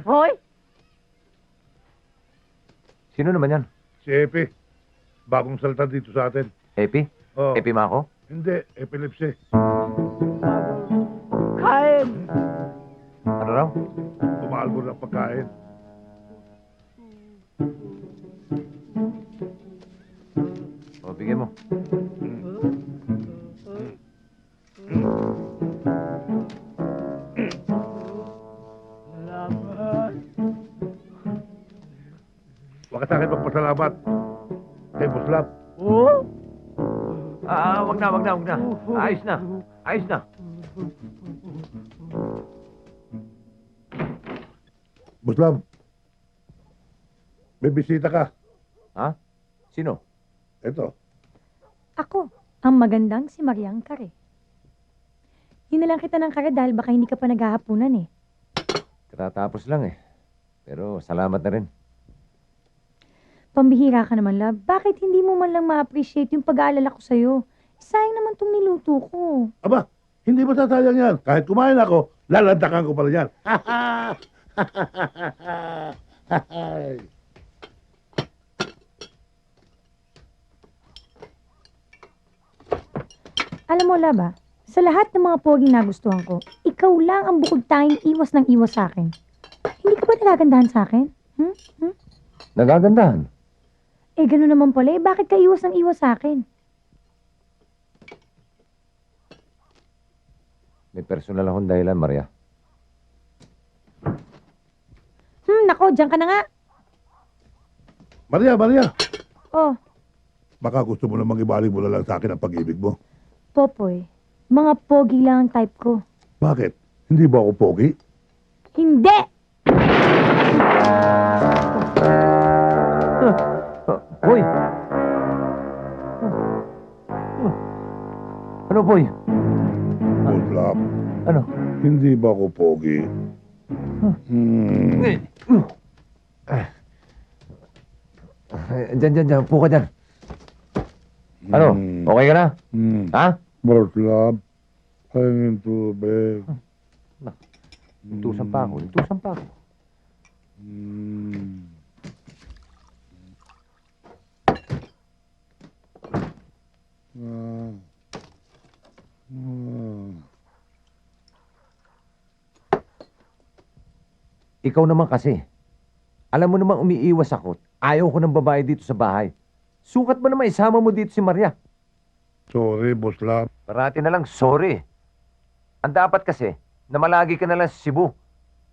Popoy? Sino naman yan? Si Epe. Bagong salta dito sa atin. Epi? Oh. Epi Mako? Hindi, epilepsy. Kain! Ano raw? Umaalbor ng pagkain. O, bigyan mo. Salamat. Huwag ka sa akin magpasalamat. Kay Boslap. Oh? Wag na. Ayos na. Boslap. May bisita ka. Ha? Sino? Ito. Ako, ang magandang si Mariang Kare. Hinalang kita ng kare dahil baka hindi ka pa naghahapunan eh. Katatapos lang eh. Pero salamat na rin. Pambihira ka naman, love. Bakit hindi mo man lang ma-appreciate yung pag-aalala ko sa'yo? Sayang naman tong niluto ko. Aba, hindi ba sasayang yan? Kahit kumain ako, lalantakan ko pala yan. Alam mo, love, sa lahat ng mga poging nagustuhan ko, ikaw lang ang bukod tanging iwas ng iwas sa akin. Hindi ka ba nagagandahan sa akin? Nagagandahan. Eh, gano'n naman pala. Eh, bakit ka iwas ng iwas sa akin? May personal akong dahilan, Maria. Nako, diyan ka na nga. Maria, Oh, baka gusto mo namang ibalik mo na lang sa akin ang pag-ibig mo. Popoy, mga pogi lang ang type ko. Bakit? Hindi ba ako pogi? Hindi! Boy! Ano, boy? Boslap, Ano? hindi ba ako pogi? Diyan. Upo ka dyan. Ano? Okay ka na? Ha? Boslap, hangin tubig. Intusan pa ako. Ikaw naman kasi. Alam mo namang umiiwas ako. Ayaw ko ng babae dito sa bahay. Sukat mo naman isama mo dito si Maria. Sorry, Boslap. Parati na lang, sorry. Ang dapat kasi, na malagi ka na lang sa Cebu.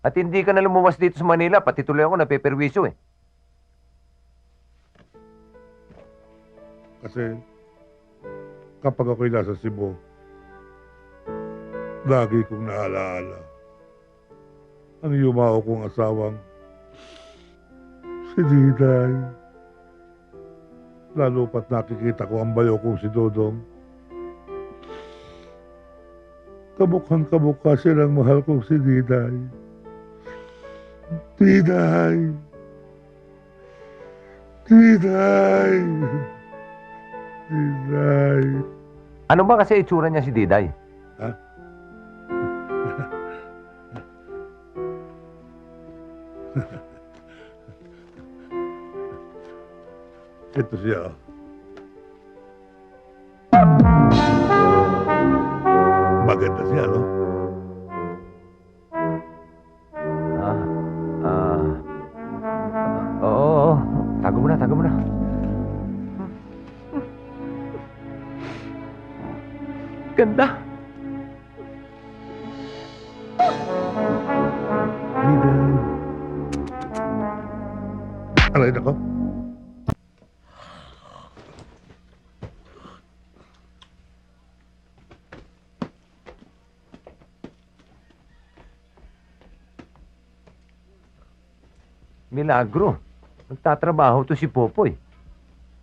At hindi ka na lumuwas dito sa Manila, pati tuloy ako napeperwisyo eh. Kasi kapag ako'y nasa Cebu, lagi kong naalaala ang yumao kong asawang si Diday. Lalo pat nakikita ko ang bayo kong si Dodong. Kabukhang-kabukha silang mahal kong si Diday. Diday! Diday! Diday! Ano ba kasi itsura niya si Diday? Ha? Ito siya. Maganda siya, no? Oo. Tago mo na. Ganda. Diday. Alay na ko. Milagro. Nagtatrabaho to si Popoy.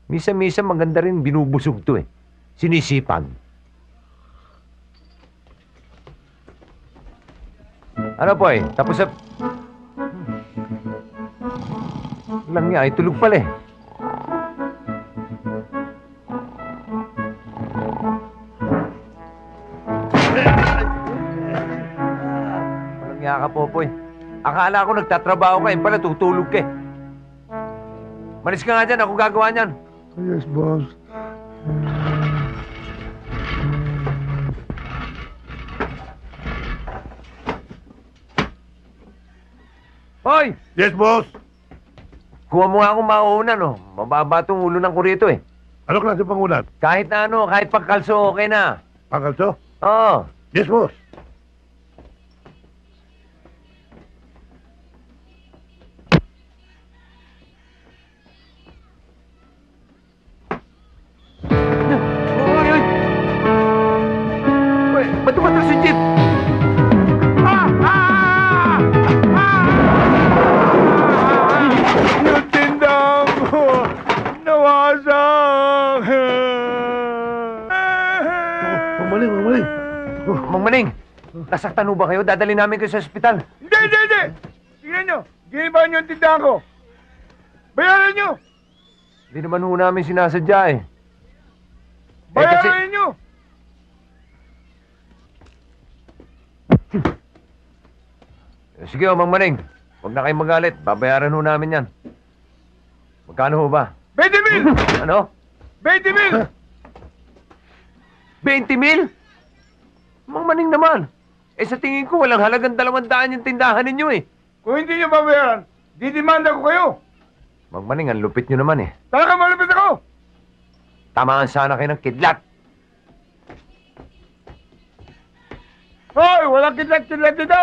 Misa-misa maganda rin binubusog to eh. Sinisipag. Ano po Tapos sa... Lang niya ay tulog pala eh. Walang niya ka, Popoy. Akala ko nagtatrabaho ka, yun pala tutulog ka eh. Malis ka nga dyan, ako gagawa niyan. Yes, boss. Hoy! Yes, boss. Kuha mo nga akong mauunan, no? Mababa tong ulo ng kurito eh. Ano klase pangunan? Kahit na ano, kahit pagkalso, okay na. Pangkalso? Oo. Yes, boss. Uy, uy! Uy, ba't tumatal si Jeep? Yung tindang ko nawasak. Mamaling. Mang Maning, nasaktan ho ba kayo? Dadali namin kayo sa ospital. Hindi. Tingnan nyo. Giniba nyo yung tindahan ko. Bayaran nyo. Hindi naman ho namin sinasadya eh. Bayaran nyo. Sige o, Mang Maning. Huwag na kayong magalit. Babayaran ho namin yan. Magkano ho ba? 20,000! Ano? 20,000! 20,000? Mang Maning naman. Eh sa tingin ko, walang halagang 200 yung tindahan ninyo eh. Kung hindi nyo babayaran, didimanda ko kayo. Mang Maning, ang lupit nyo naman eh. Talaga malapit ako. Tamaan sana kayo ng kidlat. Hoy, walang kidlat dito.